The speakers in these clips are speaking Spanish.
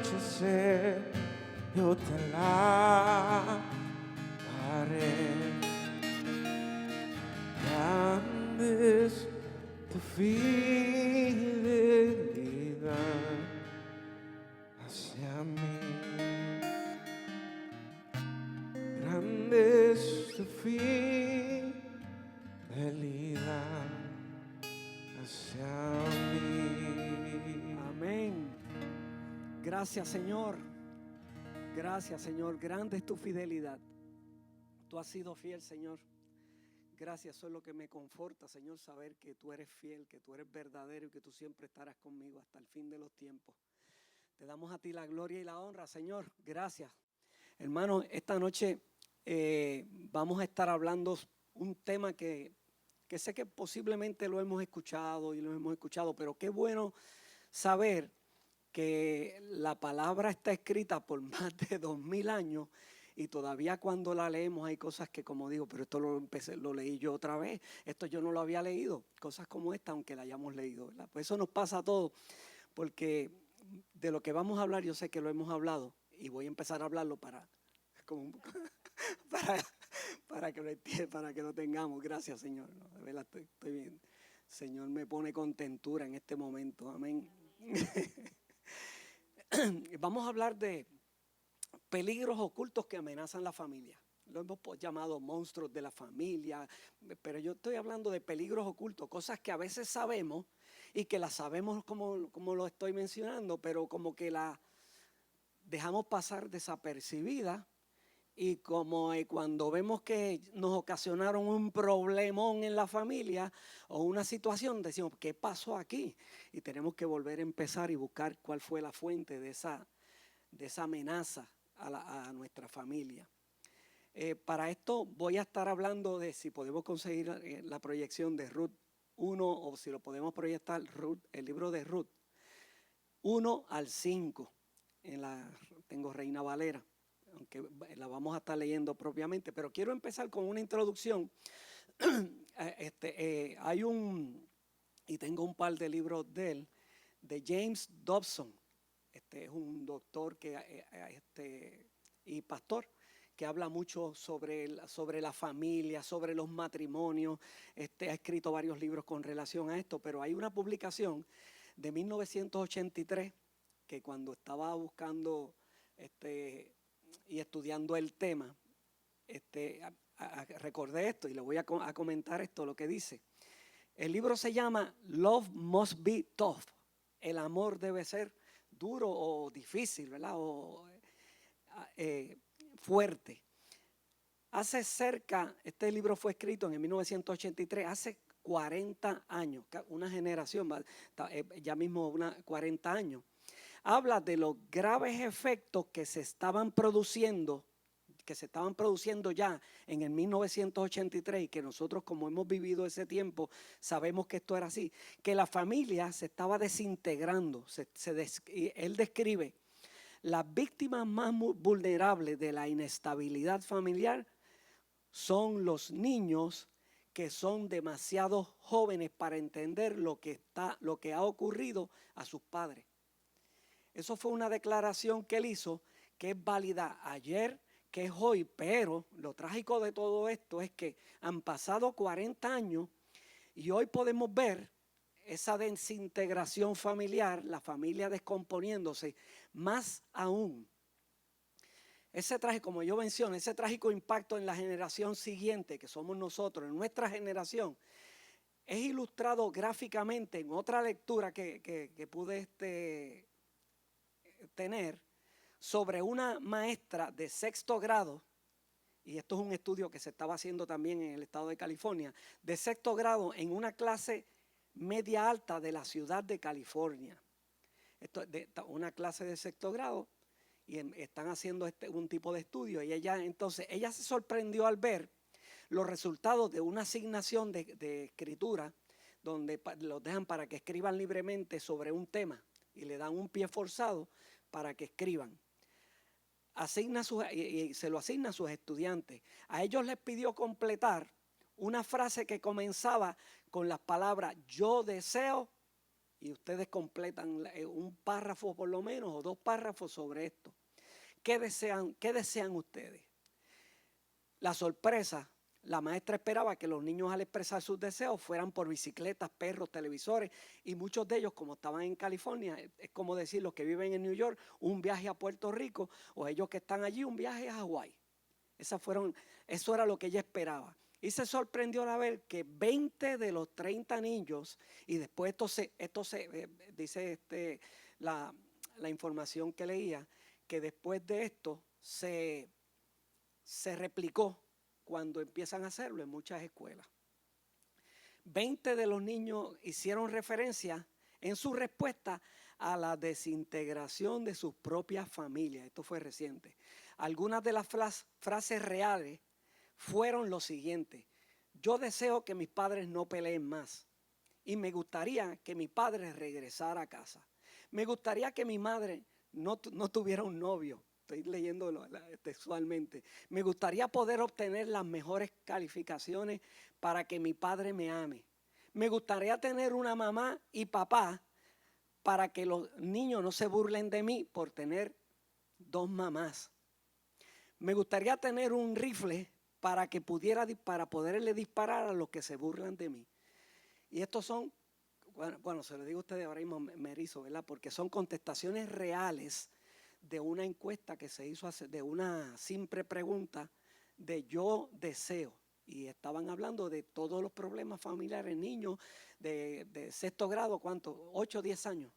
anochecer yo te alabaré. Grande es tu fidelidad hacia mí. Grande es tu fidelidad hacia mí. Amén. Gracias, Señor. Gracias, Señor. Grande es tu fidelidad. Tú has sido fiel, Señor. Gracias, eso es lo que me conforta, Señor, saber que tú eres fiel, que tú eres verdadero y que tú siempre estarás conmigo hasta el fin de los tiempos. Te damos a ti la gloria y la honra, Señor. Gracias. Hermano, esta noche vamos a estar hablando un tema que sé que posiblemente lo hemos escuchado y lo hemos escuchado, pero qué bueno saber que la palabra está escrita por más de 2000 años y todavía cuando la leemos hay cosas que, como digo, pero esto lo leí yo otra vez, esto yo no lo había leído, cosas como esta aunque la hayamos leído, ¿verdad? Pues eso nos pasa a todos, porque de lo que vamos a hablar yo sé que lo hemos hablado y voy a empezar a hablarlo para que lo entiendan, para que lo tengamos. Gracias, Señor. No, de verdad estoy bien. Señor me pone contentura en este momento. Amén. Vamos a hablar de peligros ocultos que amenazan la familia. Lo hemos llamado monstruos de la familia, pero yo estoy hablando de peligros ocultos, cosas que a veces sabemos y que las sabemos como lo estoy mencionando, pero como que las dejamos pasar desapercibidas. Y como cuando vemos que nos ocasionaron un problemón en la familia o una situación, decimos, ¿qué pasó aquí? Y tenemos que volver a empezar y buscar cuál fue la fuente de esa amenaza a nuestra familia. Para esto voy a estar hablando de si podemos conseguir la proyección de Ruth 1 o si lo podemos proyectar, el libro de Ruth 1 al 5. Tengo Reina Valera, aunque la vamos a estar leyendo propiamente, pero quiero empezar con una introducción. Y tengo un par de libros de él, de James Dobson. Es un doctor y pastor que habla mucho sobre la familia, sobre los matrimonios. Ha escrito varios libros con relación a esto, pero hay una publicación de 1983 que cuando estaba buscando y estudiando el tema, recordé esto y le voy a comentar esto, lo que dice. El libro se llama Love Must Be Tough. El amor debe ser duro o difícil, ¿verdad? O fuerte. Este libro fue escrito en el 1983, hace 40 años, una generación, ya mismo 40 años. Habla de los graves efectos que se estaban produciendo ya en el 1983 y que nosotros, como hemos vivido ese tiempo, sabemos que esto era así, que la familia se estaba desintegrando. Él describe las víctimas más vulnerables de la inestabilidad familiar son los niños que son demasiado jóvenes para entender lo que ha ocurrido a sus padres. Eso fue una declaración que él hizo que es válida ayer, que es hoy, pero lo trágico de todo esto es que han pasado 40 años y hoy podemos ver esa desintegración familiar, la familia descomponiéndose, más aún. Como yo menciono, ese trágico impacto en la generación siguiente, que somos nosotros, en nuestra generación, es ilustrado gráficamente en otra lectura que pude tener sobre una maestra de 6º grado, y esto es un estudio que se estaba haciendo también en el estado de California, de 6º grado en una clase media alta de la ciudad de California. Una clase de 6º grado y están haciendo un tipo de estudio y ella se sorprendió al ver los resultados de una asignación de escritura donde los dejan para que escriban libremente sobre un tema y le dan un pie forzado para que escriban. Y se lo asigna a sus estudiantes. A ellos les pidió completar una frase que comenzaba con las palabras yo deseo y ustedes completan un párrafo por lo menos o 2 párrafos sobre esto. ¿Qué desean ustedes? La sorpresa, la maestra esperaba que los niños al expresar sus deseos fueran por bicicletas, perros, televisores, y muchos de ellos, como estaban en California, es como decir los que viven en New York, un viaje a Puerto Rico, o ellos que están allí, un viaje a Hawái. Eso era lo que ella esperaba. Y se sorprendió al ver que 20 de los 30 niños, y después dice la información que leía, que después de esto se replicó cuando empiezan a hacerlo en muchas escuelas. 20 de los niños hicieron referencia en su respuesta a la desintegración de sus propias familias. Esto fue reciente. Algunas de las frases reales fueron lo siguiente: yo deseo que mis padres no peleen más y me gustaría que mi padre regresara a casa. Me gustaría que mi madre no tuviera un novio. Estoy leyéndolo textualmente. Me gustaría poder obtener las mejores calificaciones para que mi padre me ame. Me gustaría tener una mamá y papá para que los niños no se burlen de mí por tener 2 mamás. Me gustaría tener un rifle para poderle disparar a los que se burlan de mí. Y estos son, bueno, se lo digo a ustedes ahora mismo, me erizo, ¿verdad? Porque son contestaciones reales de una encuesta que se hizo de una simple pregunta de yo deseo. Y estaban hablando de todos los problemas familiares, niños de 6º grado, ¿cuánto? 8, 10 años.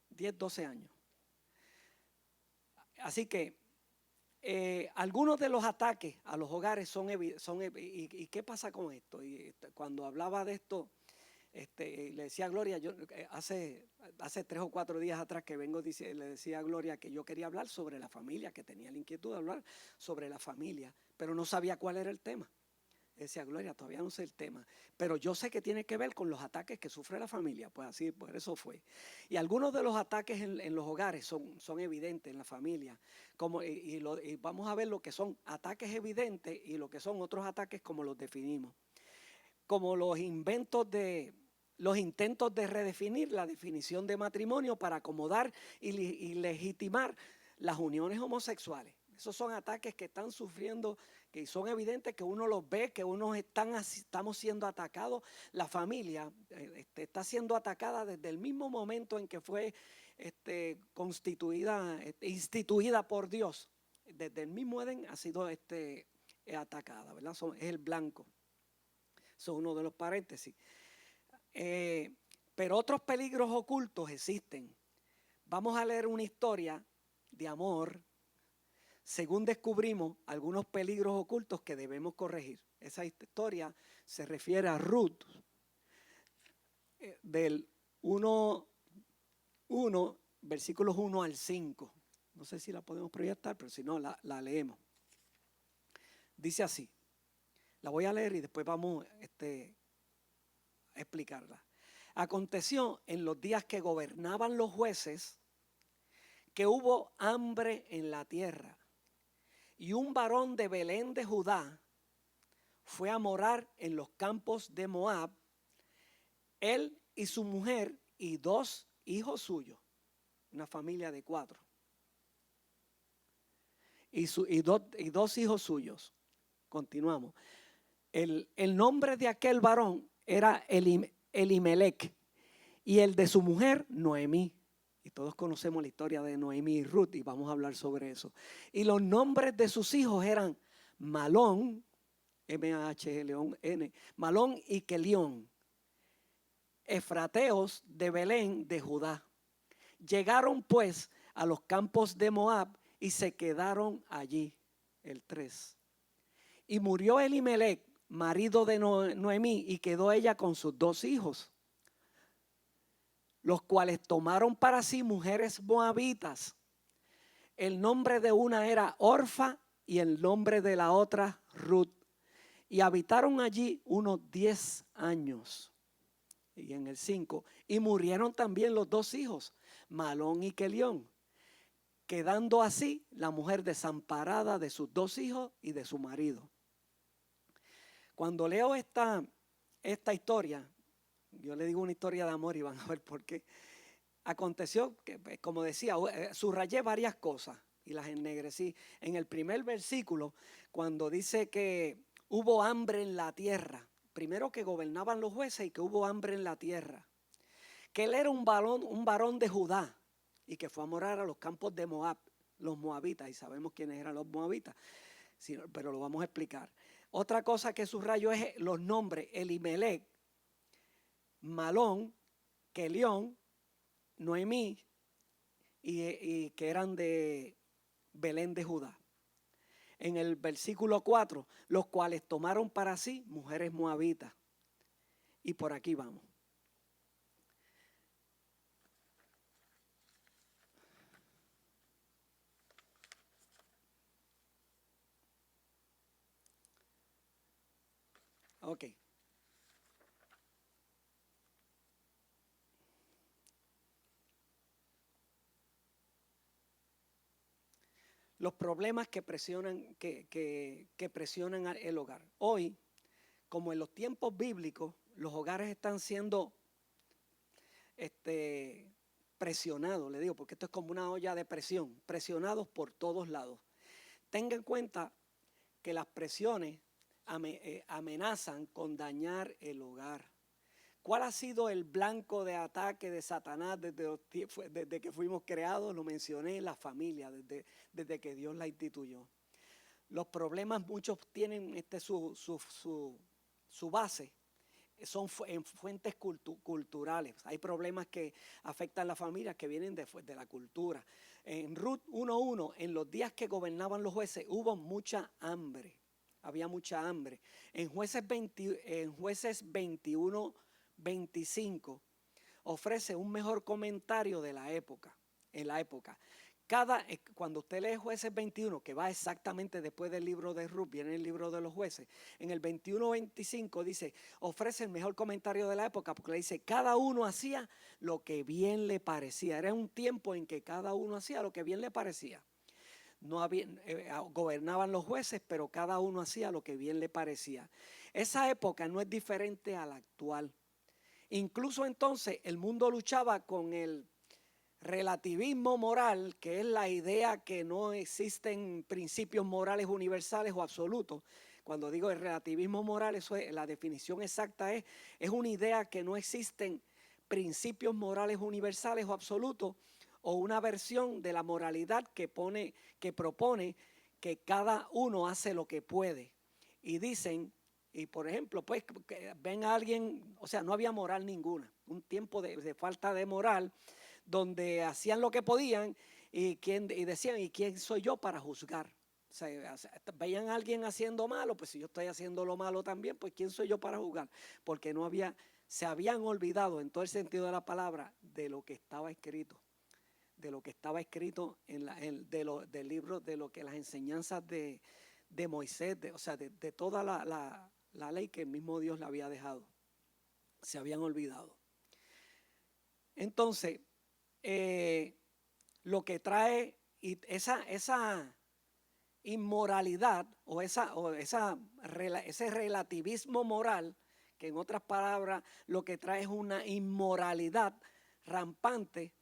10, 12 años. Así que algunos de los ataques a los hogares ¿y qué pasa con esto? Y cuando hablaba de esto, le decía a Gloria, yo hace 3 o 4 días atrás que le decía a Gloria que yo quería hablar sobre la familia, que tenía la inquietud de hablar sobre la familia, pero no sabía cuál era el tema. Decía Gloria, todavía no sé el tema, pero yo sé que tiene que ver con los ataques que sufre la familia. Pues así, por eso fue. Y algunos de los ataques en los hogares son evidentes en la familia, y vamos a ver lo que son ataques evidentes y lo que son otros ataques como los definimos. Como los intentos de redefinir la definición de matrimonio para acomodar y legitimar las uniones homosexuales. Esos son ataques que están sufriendo, que son evidentes, que uno los ve, que estamos siendo atacados. La familia está siendo atacada desde el mismo momento en que fue instituida por Dios. Desde el mismo Edén ha sido atacada, ¿verdad? Es el blanco. Eso es uno de los paréntesis. Pero otros peligros ocultos existen. Vamos a leer una historia de amor, según descubrimos algunos peligros ocultos que debemos corregir. Esa historia se refiere a Ruth, del 1, versículos 1 al 5. No sé si la podemos proyectar, pero si no, la leemos. Dice así. La voy a leer y después vamos a explicarla. Aconteció en los días que gobernaban los jueces que hubo hambre en la tierra, y un varón de Belén de Judá fue a morar en los campos de Moab, él y su mujer y 2 hijos suyos, una familia de 4, y 2 hijos suyos. Continuamos. El nombre de aquel varón era Elimelech, y el de su mujer Noemí. Y todos conocemos la historia de Noemí y Ruth, y vamos a hablar sobre eso. Y los nombres de sus hijos eran Malón, M-A-H-L-O-N, Malón y Kelión, efrateos de Belén de Judá. Llegaron pues a los campos de Moab y se quedaron allí. El 3. Y murió Elimelech, marido de Noemí, y quedó ella con sus 2 hijos, los cuales tomaron para sí mujeres moabitas. El nombre de una era Orfa y el nombre de la otra Ruth. Y habitaron allí unos 10 años. Y en el 5, y murieron también los 2 hijos, Malón y Kelión, quedando así la mujer desamparada de sus 2 hijos y de su marido. Cuando leo esta historia, Yo le digo una historia de amor y van a ver por qué. Aconteció que, pues, como decía, subrayé varias cosas y las ennegrecí. En el primer versículo, cuando dice que hubo hambre en la tierra, primero que gobernaban los jueces y que hubo hambre en la tierra, que él era un varón de Judá y que fue a morar a los campos de Moab, los moabitas, y sabemos quiénes eran los moabitas, pero lo vamos a explicar. Otra cosa que subrayo es los nombres: Elimelech, Malón, Kelión, Noemí, y que eran de Belén de Judá. En el versículo 4, los cuales tomaron para sí mujeres moabitas. Y por aquí vamos. Ok. Los problemas que presionan, que presionan el hogar. Hoy, como en los tiempos bíblicos, los hogares están siendo presionados, le digo, porque esto es como una olla de presión, presionados por todos lados. Tenga en cuenta que las presiones amenazan con dañar el hogar. ¿Cuál ha sido el blanco de ataque de Satanás desde que fuimos creados? Lo mencioné, la familia, desde que Dios la instituyó. Los problemas, muchos tienen su base, son en fuentes culturales. Hay problemas que afectan a la familia que vienen de la cultura. En Ruth 1:1, en los días que gobernaban los jueces, hubo mucha hambre. Había mucha hambre. En Jueces 21:25 ofrece un mejor comentario de la época. En la época, cuando usted lee Jueces 21, que va exactamente después del libro de Ruth, viene el libro de los jueces, en el 21:25 dice, ofrece el mejor comentario de la época, porque le dice, cada uno hacía lo que bien le parecía. Era un tiempo en que cada uno hacía lo que bien le parecía. No había, gobernaban los jueces, pero cada uno hacía lo que bien le parecía. Esa época no es diferente a la actual. Incluso entonces el mundo luchaba con el relativismo moral, que es la idea que no existen principios morales universales o absolutos. Cuando digo el relativismo moral, eso es, la definición exacta es una idea que no existen principios morales universales o absolutos, o una versión de la moralidad que propone que cada uno hace lo que puede. Y dicen, y por ejemplo, pues ven a alguien, o sea, no había moral ninguna, un tiempo de falta de moral, donde hacían lo que podían y decían, ¿y quién soy yo para juzgar? O sea, veían a alguien haciendo malo, pues si yo estoy haciendo lo malo también, pues ¿quién soy yo para juzgar? Porque se habían olvidado en todo el sentido de la palabra de lo que estaba escrito, del libro, de lo que las enseñanzas de Moisés, o sea, de toda la ley que el mismo Dios le había dejado. Se habían olvidado. Entonces, lo que trae esa inmoralidad o ese relativismo moral, que en otras palabras lo que trae es una inmoralidad rampante,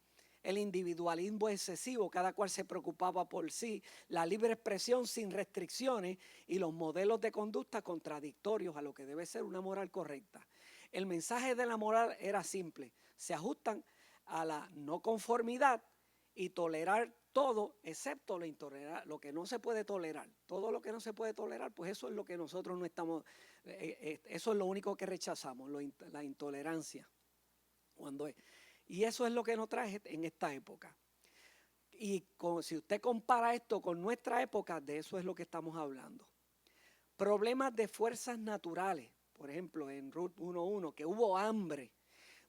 el individualismo excesivo, cada cual se preocupaba por sí, la libre expresión sin restricciones y los modelos de conducta contradictorios a lo que debe ser una moral correcta. El mensaje de la moral era simple: se ajustan a la no conformidad y tolerar todo excepto lo que no se puede tolerar. Todo lo que no se puede tolerar, pues eso es lo que nosotros no estamos, eso es lo único que rechazamos, la intolerancia. Y eso es lo que nos trae en esta época. Y si usted compara esto con nuestra época, de eso es lo que estamos hablando. Problemas de fuerzas naturales, por ejemplo, en Ruth 1:1, que hubo hambre.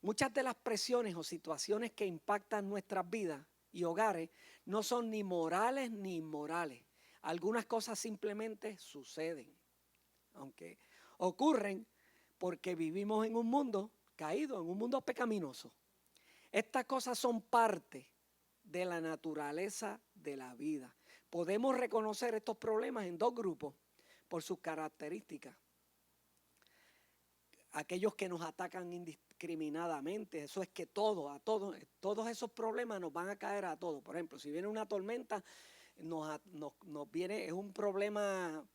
Muchas de las presiones o situaciones que impactan nuestras vidas y hogares no son ni morales ni inmorales. Algunas cosas simplemente suceden, aunque ocurren porque vivimos en un mundo caído, en un mundo pecaminoso. Estas cosas son parte de la naturaleza de la vida. Podemos reconocer estos problemas en dos grupos por sus características. Aquellos que nos atacan indiscriminadamente. Eso es que todos esos problemas nos van a caer a todos. Por ejemplo, si viene una tormenta, nos viene, es un problema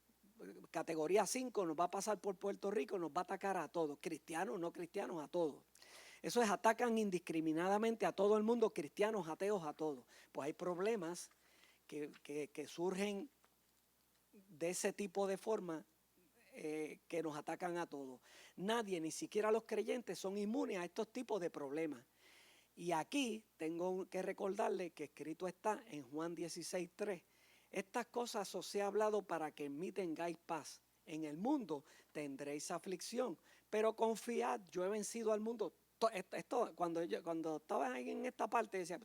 categoría 5, nos va a pasar por Puerto Rico, nos va a atacar a todos, cristianos, no cristianos, a todos. Eso es, atacan indiscriminadamente a todo el mundo, cristianos, ateos, a todos. Pues hay problemas que surgen de ese tipo de forma, que nos atacan a todos. Nadie, ni siquiera los creyentes, son inmunes a estos tipos de problemas. Y aquí tengo que recordarle que escrito está en Juan 16:3. Estas cosas os he hablado para que en mí tengáis paz. En el mundo tendréis aflicción, pero confiad, yo he vencido al mundo. Esto, cuando estaba en esta parte, decía,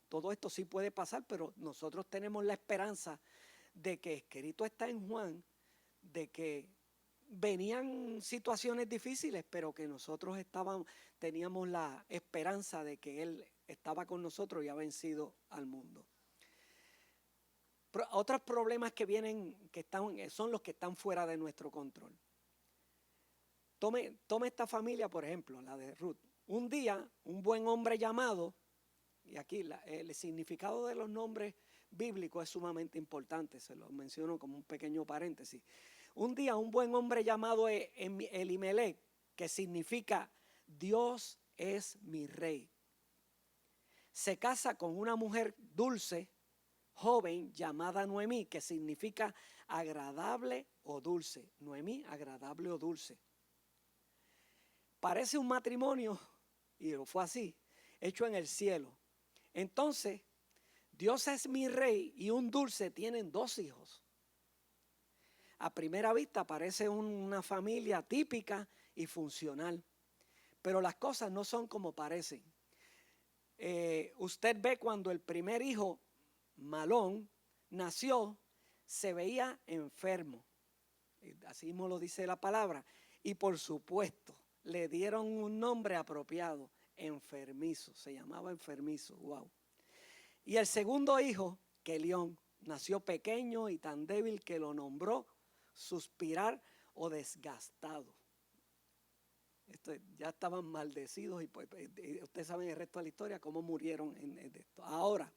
todo esto sí puede pasar, pero nosotros tenemos la esperanza de que escrito está en Juan, de que venían situaciones difíciles, pero que nosotros teníamos la esperanza de que Él estaba con nosotros y ha vencido al mundo. Otros problemas que vienen, son los que están fuera de nuestro control. Tome esta familia, por ejemplo, la de Ruth. Un día, un buen hombre llamado, y aquí el significado de los nombres bíblicos es sumamente importante, se lo menciono como un pequeño paréntesis. Un día, un buen hombre llamado Elimelech, que significa Dios es mi rey, se casa con una mujer dulce, joven, llamada Noemí, que significa agradable o dulce. Noemí, agradable o dulce. Parece un matrimonio, y fue así, hecho en el cielo. Entonces, Dios es mi rey y un dulce tienen 2 hijos. A primera vista parece una familia típica y funcional, pero las cosas no son como parecen. Usted ve cuando el primer hijo, Malón, nació, se veía enfermo. Así mismo lo dice la palabra. Y por supuesto, le dieron un nombre apropiado, enfermizo. Se llamaba enfermizo, wow. Y el segundo hijo, Kelión, nació pequeño y tan débil que lo nombró suspirar o desgastado. Ya estaban maldecidos y pues, ustedes saben el resto de la historia, cómo murieron en esto. Ahora,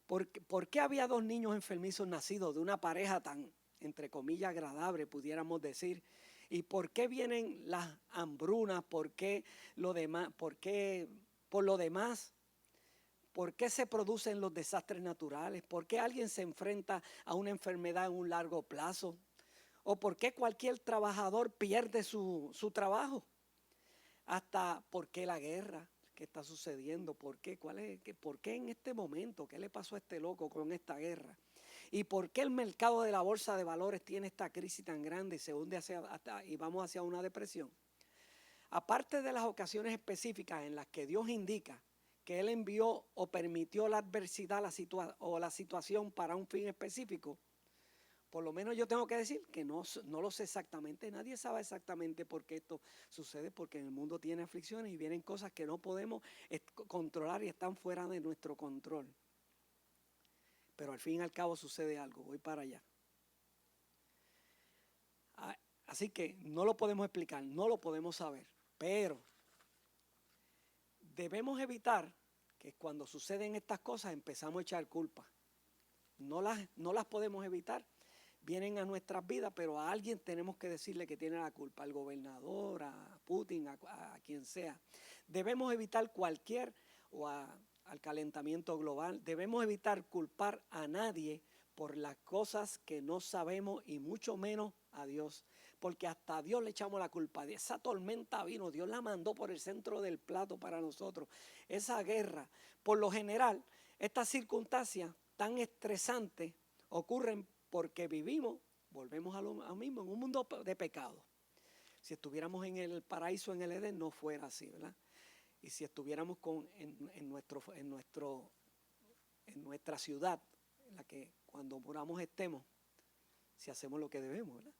¿por qué había 2 niños enfermizos nacidos de una pareja tan, entre comillas, agradable, pudiéramos decir? ¿Y por qué vienen las hambrunas? ¿Por qué lo demás? ¿Por lo demás? ¿Por qué se producen los desastres naturales? ¿Por qué alguien se enfrenta a una enfermedad en un largo plazo? ¿O por qué cualquier trabajador pierde su trabajo? Hasta ¿por qué la guerra? ¿Qué está sucediendo? ¿Por qué? ¿Por qué en este momento? ¿Qué le pasó a este loco con esta guerra? ¿Y por qué el mercado de la bolsa de valores tiene esta crisis tan grande y se hunde y vamos hacia una depresión? Aparte de las ocasiones específicas en las que Dios indica que Él envió o permitió la adversidad o la situación para un fin específico, por lo menos yo tengo que decir que no lo sé exactamente. Nadie sabe exactamente por qué esto sucede, porque en el mundo tiene aflicciones y vienen cosas que no podemos controlar y están fuera de nuestro control. Pero al fin y al cabo sucede algo. Voy para allá. Así que no lo podemos explicar, no lo podemos saber, pero debemos evitar que cuando suceden estas cosas empezamos a echar culpa. No las podemos evitar. Vienen a nuestras vidas, pero a alguien tenemos que decirle que tiene la culpa, al gobernador, a Putin, a quien sea. Debemos evitar al calentamiento global. Debemos evitar culpar a nadie por las cosas que no sabemos y mucho menos a Dios. Porque hasta a Dios le echamos la culpa. Esa tormenta vino, Dios la mandó por el centro del plato para nosotros. Esa guerra, por lo general, estas circunstancias tan estresantes ocurren porque vivimos, volvemos a lo mismo, en un mundo de pecado. Si estuviéramos en el paraíso, en el Edén, no fuera así, ¿verdad? Y si estuviéramos en nuestra ciudad, en la que cuando moramos estemos, si hacemos lo que debemos, ¿verdad?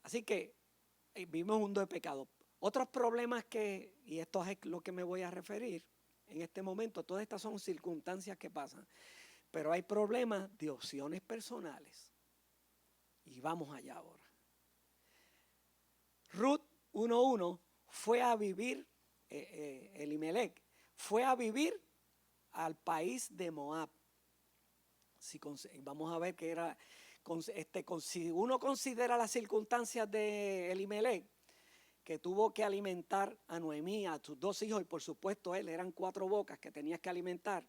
Así que vivimos en un mundo de pecado. Otros problemas y esto es lo que me voy a referir en este momento, todas estas son circunstancias que pasan. Pero hay problemas de opciones personales. Y vamos allá ahora. Ruth 1:1, fue a vivir, Elimelec, fue a vivir al país de Moab. Vamos a ver que era, si uno considera las circunstancias de Elimelec, que tuvo que alimentar a Noemí, a sus 2 hijos, y por supuesto él, eran 4 bocas que tenías que alimentar.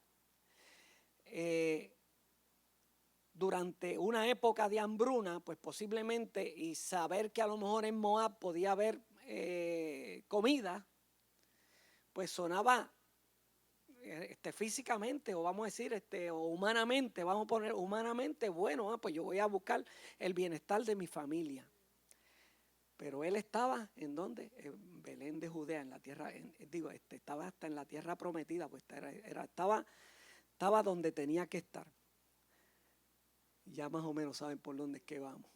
Durante una época de hambruna, pues posiblemente, y saber que a lo mejor en Moab podía haber comida, pues sonaba físicamente, o vamos a decir, o humanamente, vamos a poner humanamente, bueno, pues yo voy a buscar el bienestar de mi familia. Pero él estaba, ¿en dónde? En Belén de Judea, en la tierra, estaba hasta en la tierra prometida, pues estaba donde tenía que estar. Ya más o menos saben por dónde es que vamos.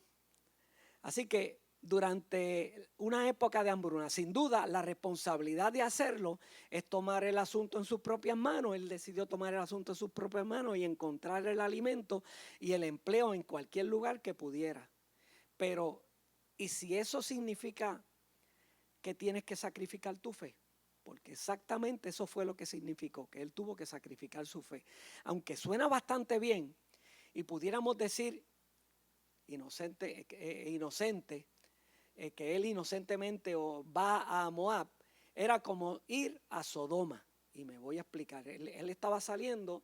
Así que durante una época de hambruna, sin duda la responsabilidad de hacerlo es tomar el asunto en sus propias manos. Él decidió tomar el asunto en sus propias manos y encontrar el alimento y el empleo en cualquier lugar que pudiera. Pero, ¿y si eso significa que tienes que sacrificar tu fe? Porque exactamente eso fue lo que significó, que él tuvo que sacrificar su fe. Aunque suena bastante bien y pudiéramos decir inocente, que él inocentemente va a Moab, era como ir a Sodoma. Y me voy a explicar. Él estaba saliendo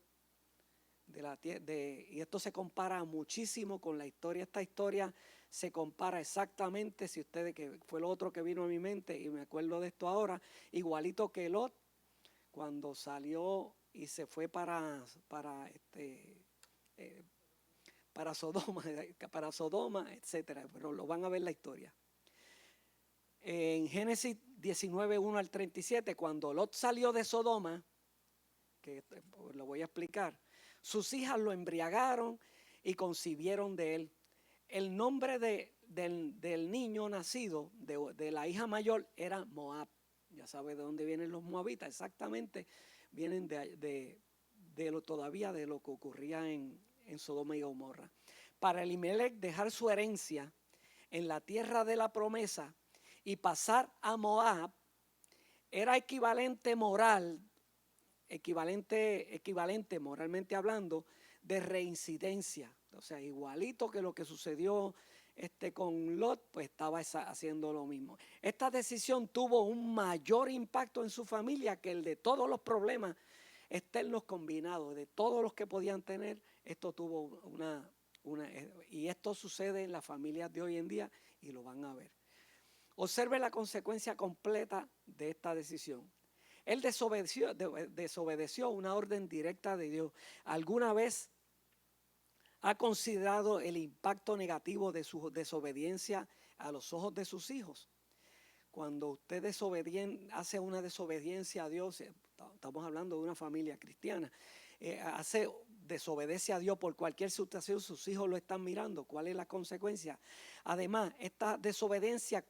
y esto se compara muchísimo con la historia. Esta historia se compara exactamente, si ustedes, que fue lo otro que vino a mi mente y me acuerdo de esto ahora, igualito que Lot, cuando salió y se fue para Sodoma, etcétera. Pero lo van a ver la historia. En Génesis 19:1 al 37, cuando Lot salió de Sodoma, que lo voy a explicar, sus hijas lo embriagaron y concibieron de él. El nombre del niño nacido, de la hija mayor, era Moab. Ya sabe de dónde vienen los moabitas, exactamente, vienen todavía de lo que ocurría en Sodoma y Gomorra. Para Elimelec, dejar su herencia en la tierra de la promesa y pasar a Moab era equivalente moralmente hablando, de reincidencia. O sea, igualito que lo que sucedió con Lot, pues estaba haciendo lo mismo. Esta decisión tuvo un mayor impacto en su familia que el de todos los problemas externos combinados, de todos los que podían tener. Esto tuvo y esto sucede en las familias de hoy en día y lo van a ver. Observe la consecuencia completa de esta decisión. Él desobedeció una orden directa de Dios. ¿Alguna vez ha considerado el impacto negativo de su desobediencia a los ojos de sus hijos? Cuando usted hace una desobediencia a Dios, estamos hablando de una familia cristiana, desobedece a Dios por cualquier situación, sus hijos lo están mirando. ¿Cuál es la consecuencia? Además, esta desobediencia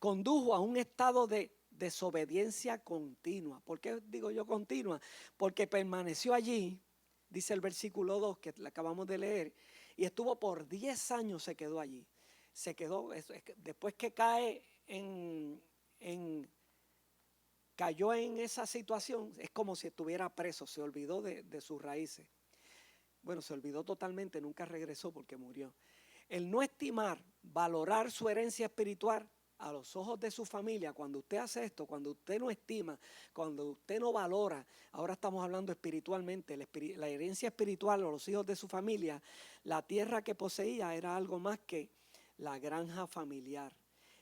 condujo a un estado de desobediencia continua. ¿Por qué digo yo continua? Porque permaneció allí, dice el versículo 2 que acabamos de leer, y estuvo por 10 años, se quedó allí. Después que cayó en esa situación, es como si estuviera preso, se olvidó de sus raíces. Bueno, se olvidó totalmente, nunca regresó porque murió. El no estimar, valorar su herencia espiritual a los ojos de su familia, cuando usted hace esto, cuando usted no estima, cuando usted no valora, ahora estamos hablando espiritualmente, la herencia espiritual o los hijos de su familia, la tierra que poseía era algo más que la granja familiar,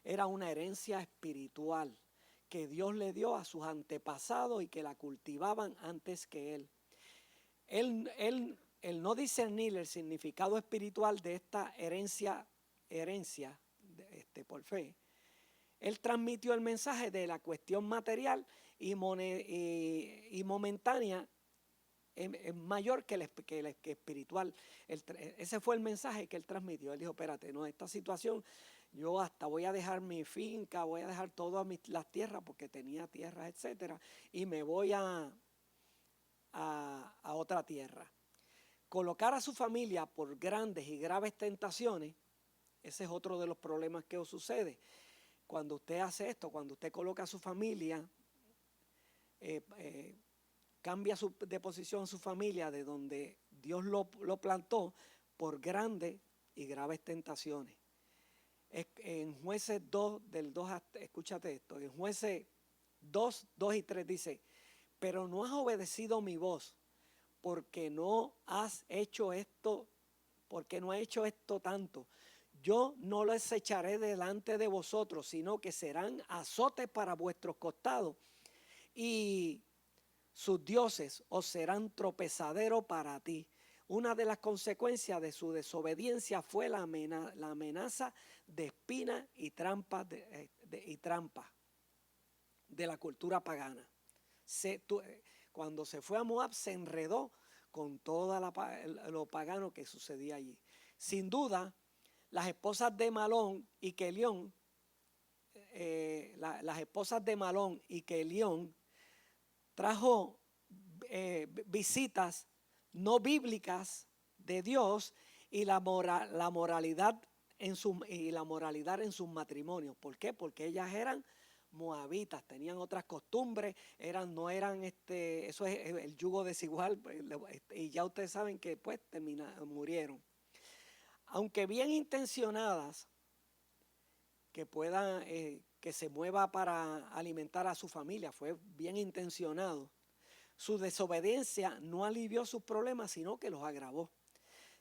era una herencia espiritual que Dios le dio a sus antepasados y que la cultivaban antes que él. El no discernir el significado espiritual de esta herencia por fe, él transmitió el mensaje de la cuestión material y momentánea es mayor que el espiritual. Ese fue el mensaje que él transmitió. Él dijo, espérate, no, esta situación, yo hasta voy a dejar mi finca, voy a dejar todas las tierras, porque tenía tierras, etcétera, y me voy a otra tierra. Colocar a su familia por grandes y graves tentaciones Ese es otro de los problemas que os sucede. Cuando usted hace esto, cuando usted coloca a su familia, cambia de posición su familia de donde Dios lo plantó por grandes y graves tentaciones. En Jueces 2, del 2 hasta, escúchate esto, en Jueces 2, 2 y 3 dice, pero no has obedecido mi voz, porque no has hecho esto, porque no has hecho esto tanto. Yo no los echaré delante de vosotros, sino que serán azotes para vuestros costados, y sus dioses os serán tropezadero para ti. Una de las consecuencias de su desobediencia fue la amenaza de espinas y trampas de la cultura pagana. Cuando se fue a Moab se enredó con todo lo pagano que sucedía allí. Sin duda, las esposas de Malón y Kelión, las esposas de Malón y Kelión trajo visitas no bíblicas de Dios y la moralidad en sus matrimonios. ¿Por qué? Porque ellas eran moabitas, tenían otras costumbres, no eran eso es el yugo desigual, y ya ustedes saben que pues murieron. Aunque bien intencionadas, que puedan que se mueva para alimentar a su familia, fue bien intencionado. Su desobediencia no alivió sus problemas, sino que los agravó.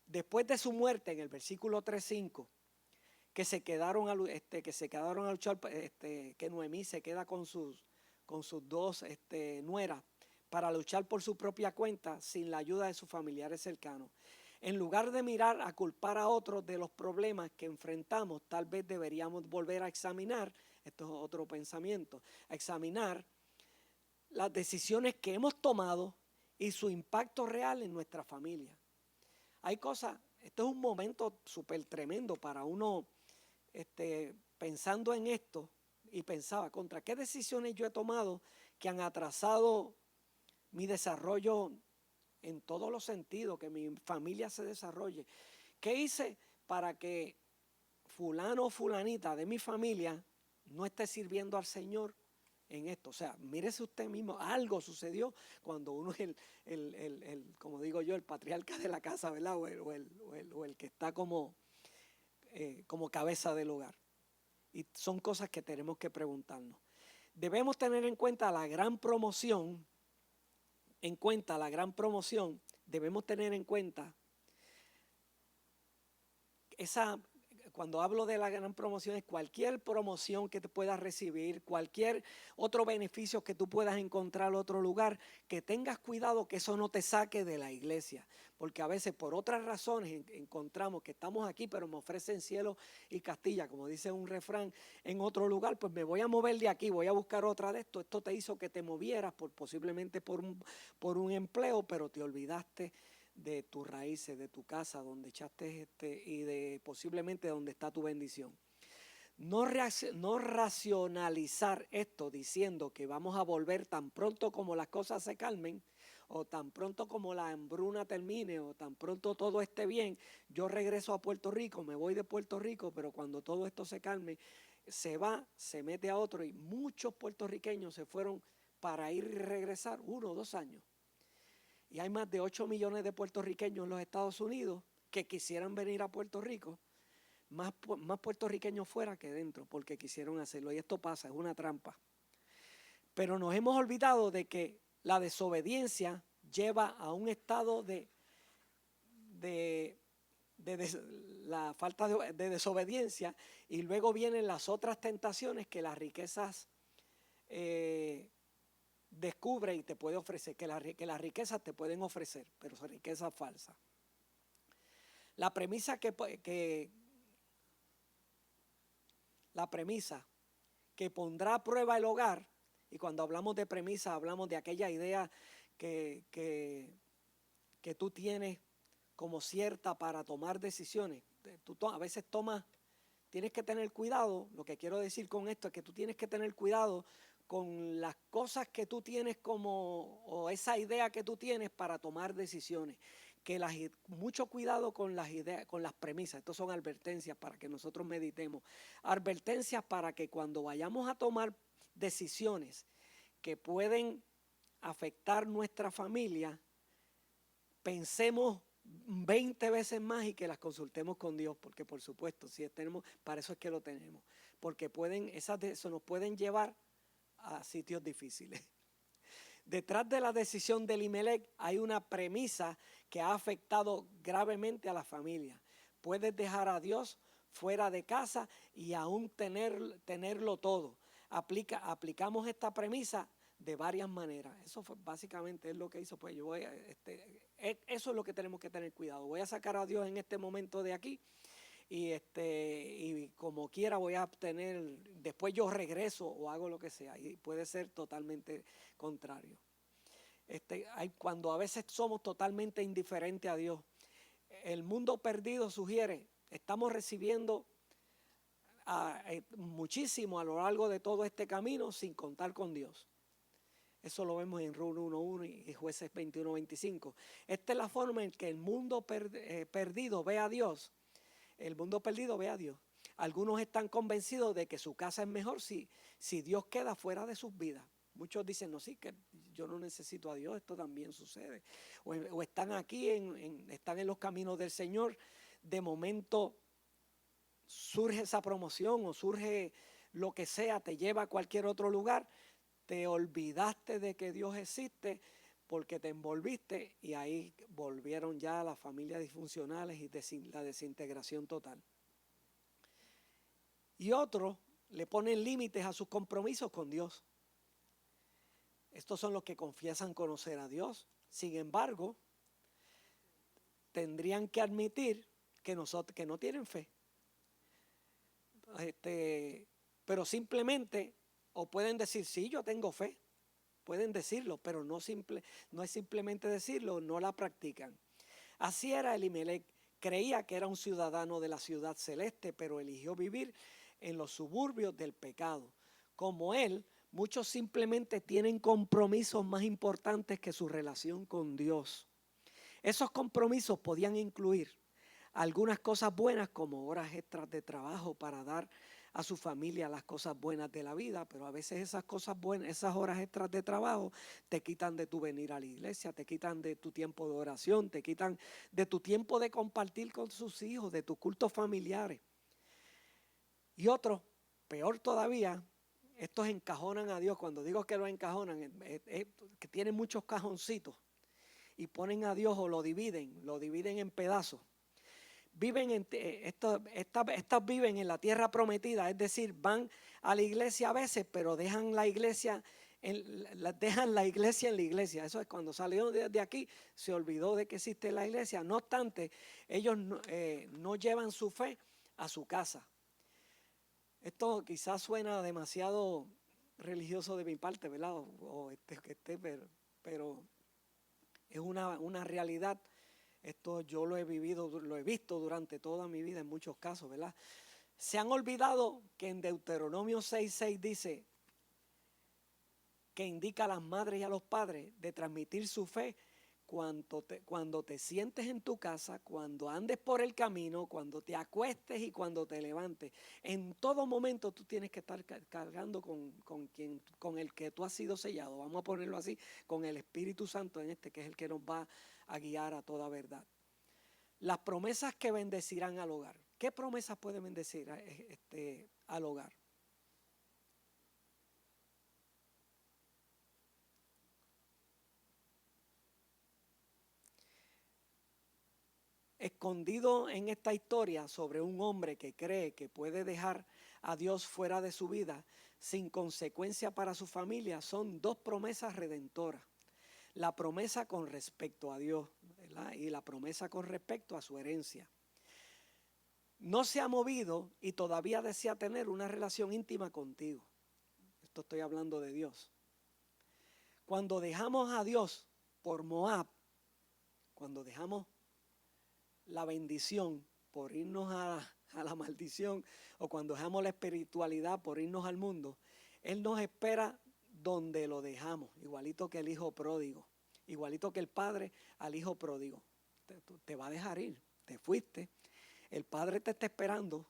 Después de su muerte, en el versículo 3:5, que se quedaron a luchar, que Noemí se queda con sus dos nueras para luchar por su propia cuenta sin la ayuda de sus familiares cercanos. En lugar de mirar a culpar a otros de los problemas que enfrentamos, tal vez deberíamos volver a examinar, esto es otro pensamiento, a examinar las decisiones que hemos tomado y su impacto real en nuestra familia. Hay cosas, esto es un momento súper tremendo para uno, pensando en esto, y pensaba, ¿contra qué decisiones yo he tomado que han atrasado mi desarrollo en todos los sentidos, que mi familia se desarrolle? ¿Qué hice para que fulano o fulanita de mi familia no esté sirviendo al Señor en esto? O sea, mírese usted mismo, algo sucedió cuando uno es como digo yo, el patriarca de la casa, ¿verdad? O el que está como cabeza del hogar. Y son cosas que tenemos que preguntarnos. Debemos tener en cuenta la gran promoción, debemos tener en cuenta cuando hablo de la gran promoción, es cualquier promoción que te puedas recibir, cualquier otro beneficio que tú puedas encontrar en otro lugar, que tengas cuidado que eso no te saque de la iglesia, porque a veces por otras razones encontramos que estamos aquí, pero me ofrecen cielo y Castilla, como dice un refrán, en otro lugar, pues me voy a mover de aquí, voy a buscar otra de esto te hizo que te movieras posiblemente por un empleo, pero te olvidaste de tus raíces, de tu casa, donde echaste y de posiblemente donde está tu bendición. No racionalizar esto diciendo que vamos a volver tan pronto como las cosas se calmen, o tan pronto como la hambruna termine, o tan pronto todo esté bien, yo regreso a Puerto Rico, me voy de Puerto Rico, pero cuando todo esto se calme, se va, se mete a otro, y muchos puertorriqueños se fueron para ir y regresar 1 o 2 años. Y hay más de 8 millones de puertorriqueños en los Estados Unidos que quisieran venir a Puerto Rico, más puertorriqueños fuera que dentro, porque quisieron hacerlo. Y esto pasa, es una trampa. Pero nos hemos olvidado de que la desobediencia lleva a un estado de la falta de desobediencia, y luego vienen las otras tentaciones que las riquezas descubre y te puede ofrecer, que las riquezas te pueden ofrecer, pero son riquezas falsas. La premisa que pondrá a prueba el hogar, y cuando hablamos de premisa hablamos de aquella idea que tú tienes como cierta para tomar decisiones. Tú a veces tienes que tener cuidado. Lo que quiero decir con esto es que tú tienes que tener cuidado con las cosas que tú tienes o esa idea que tú tienes para tomar decisiones. que mucho cuidado con las ideas, con las premisas. Estos son advertencias para que nosotros meditemos. Advertencias para que cuando vayamos a tomar decisiones que pueden afectar nuestra familia, pensemos 20 veces más y que las consultemos con Dios, porque por supuesto, si tenemos, para eso es que lo tenemos, porque eso nos pueden llevar a sitios difíciles. Detrás de la decisión de Elimelech hay una premisa que ha afectado gravemente a la familia. Puedes dejar a Dios fuera de casa y aún tenerlo todo. Aplicamos esta premisa de varias maneras. Eso fue básicamente es lo que hizo. Pues eso es lo que tenemos que tener cuidado. Voy a sacar a Dios en este momento de aquí y como quiera voy a obtener, después yo regreso o hago lo que sea, y puede ser totalmente contrario. Cuando a veces somos totalmente indiferentes a Dios, el mundo perdido sugiere, estamos recibiendo muchísimo a lo largo de todo este camino sin contar con Dios. Eso lo vemos en Run 1.1 y Jueces 21.25. Esta es la forma en que el mundo perdido ve a Dios. El mundo perdido ve a Dios. Algunos están convencidos de que su casa es mejor si Dios queda fuera de sus vidas. Muchos dicen, no, sí, que yo no necesito a Dios, esto también sucede. O están aquí, están en los caminos del Señor. De momento surge esa promoción o surge lo que sea, te lleva a cualquier otro lugar. Te olvidaste de que Dios existe porque te envolviste y ahí volvieron ya las familias disfuncionales y la desintegración total. Y otros le ponen límites a sus compromisos con Dios. Estos son los que confiesan conocer a Dios. Sin embargo, tendrían que admitir que no tienen fe. Pero simplemente, o pueden decir, sí, yo tengo fe. Pueden decirlo, pero no es simplemente decirlo, no la practican. Así era Elimelech. Creía que era un ciudadano de la ciudad celeste, pero eligió vivir en los suburbios del pecado. Como él, muchos simplemente tienen compromisos más importantes que su relación con Dios. Esos compromisos podían incluir algunas cosas buenas como horas extras de trabajo para dar a su familia las cosas buenas de la vida, pero a veces esas cosas buenas, esas horas extras de trabajo te quitan de tu venir a la iglesia, te quitan de tu tiempo de oración, te quitan de tu tiempo de compartir con sus hijos, de tus cultos familiares. Y otros, peor todavía, estos encajonan a Dios. Cuando digo que lo encajonan, que tienen muchos cajoncitos y ponen a Dios o lo dividen en pedazos. Estas viven en la tierra prometida, es decir, van a la iglesia a veces, pero dejan la iglesia en la iglesia. Eso es cuando salieron de aquí, se olvidó de que existe la iglesia. No obstante, ellos no llevan su fe a su casa. Esto quizás suena demasiado religioso de mi parte, ¿verdad? Pero es una realidad. Esto yo lo he visto durante toda mi vida en muchos casos, ¿verdad? Se han olvidado que en Deuteronomio 6.6 dice que indica a las madres y a los padres de transmitir su fe cuando te sientes en tu casa, cuando andes por el camino, cuando te acuestes y cuando te levantes. En todo momento tú tienes que estar cargando con el que tú has sido sellado, vamos a ponerlo así, con el Espíritu Santo que es el que nos va a guiar a toda verdad. Las promesas que bendecirán al hogar. ¿Qué promesas pueden bendecir al hogar? Escondido en esta historia sobre un hombre que cree que puede dejar a Dios fuera de su vida sin consecuencia para su familia son dos promesas redentoras. La promesa con respecto a Dios, ¿verdad? Y la promesa con respecto a su herencia. No se ha movido y todavía desea tener una relación íntima contigo. Esto estoy hablando de Dios. Cuando dejamos a Dios por Moab, cuando dejamos la bendición por irnos a la maldición, o cuando dejamos la espiritualidad por irnos al mundo, Él nos espera donde lo dejamos, igualito que el hijo pródigo, igualito que el padre al hijo pródigo. te va a dejar ir, te fuiste, el Padre te está esperando.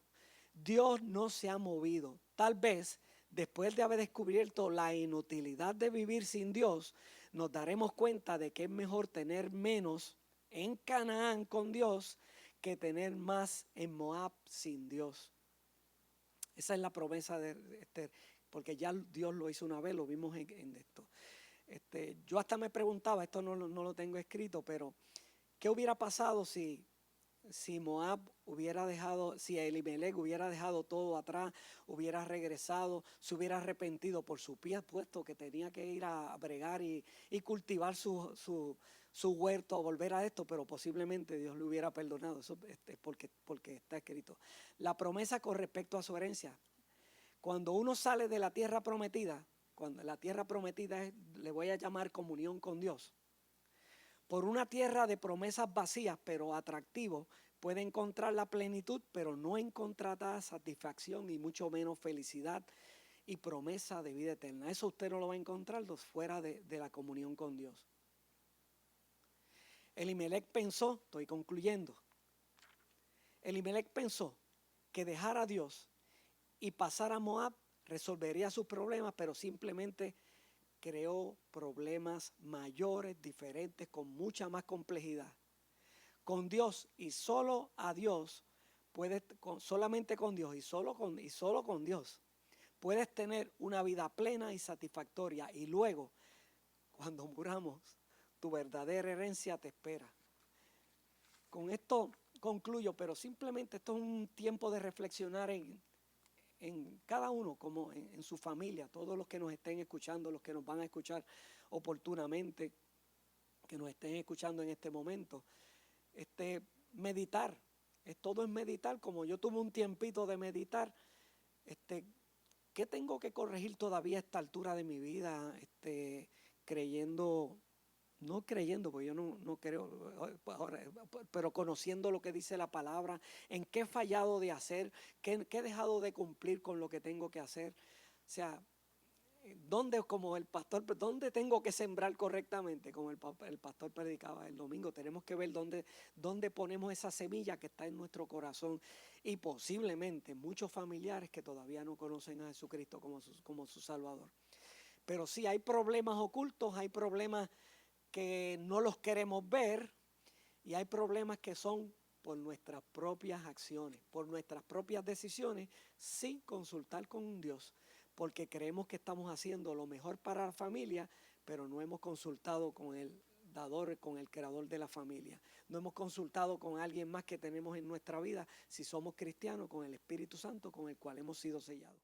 Dios no se ha movido. Tal vez después de haber descubierto la inutilidad de vivir sin Dios, nos daremos cuenta de que es mejor tener menos en Canaán con Dios que tener más en Moab sin Dios. Esa es la promesa de Esther, porque ya Dios lo hizo una vez, lo vimos en esto. Yo hasta me preguntaba, esto no lo tengo escrito, pero ¿qué hubiera pasado si Moab hubiera dejado, si Elimelech hubiera dejado todo atrás, hubiera regresado, se hubiera arrepentido por su pie puesto que tenía que ir a bregar y cultivar su huerto, a volver a esto, pero posiblemente Dios le hubiera perdonado? Eso porque está escrito. La promesa con respecto a su herencia. Cuando uno sale de la tierra prometida, cuando la tierra prometida es, le voy a llamar comunión con Dios, por una tierra de promesas vacías pero atractivo, puede encontrar la plenitud, pero no encontrará satisfacción y mucho menos felicidad y promesa de vida eterna. Eso usted no lo va a encontrar fuera de la comunión con Dios. Elimelech pensó, estoy concluyendo, Elimelech pensó que dejar a Dios y pasar a Moab resolvería sus problemas, pero simplemente creó problemas mayores, diferentes, con mucha más complejidad. Con Dios y solo a Dios, solamente con Dios y solo con Dios, puedes tener una vida plena y satisfactoria. Y luego, cuando muramos, tu verdadera herencia te espera. Con esto concluyo, pero simplemente esto es un tiempo de reflexionar en cada uno, como en su familia, todos los que nos estén escuchando, los que nos van a escuchar oportunamente, que nos estén escuchando en este momento. Meditar, todo es meditar. Como yo tuve un tiempito de meditar, ¿qué tengo que corregir todavía a esta altura de mi vida? No creyendo, porque yo no creo, pero conociendo lo que dice la palabra, en qué he fallado de hacer, qué he dejado de cumplir con lo que tengo que hacer. O sea, como el pastor, ¿dónde tengo que sembrar correctamente? Como el pastor predicaba el domingo, tenemos que ver dónde ponemos esa semilla que está en nuestro corazón, y posiblemente muchos familiares que todavía no conocen a Jesucristo como su Salvador. Pero sí hay problemas ocultos, hay problemas que no los queremos ver, y hay problemas que son por nuestras propias acciones, por nuestras propias decisiones, sin consultar con Dios, porque creemos que estamos haciendo lo mejor para la familia, pero no hemos consultado con el dador, con el creador de la familia. No hemos consultado con alguien más que tenemos en nuestra vida, si somos cristianos, con el Espíritu Santo con el cual hemos sido sellados.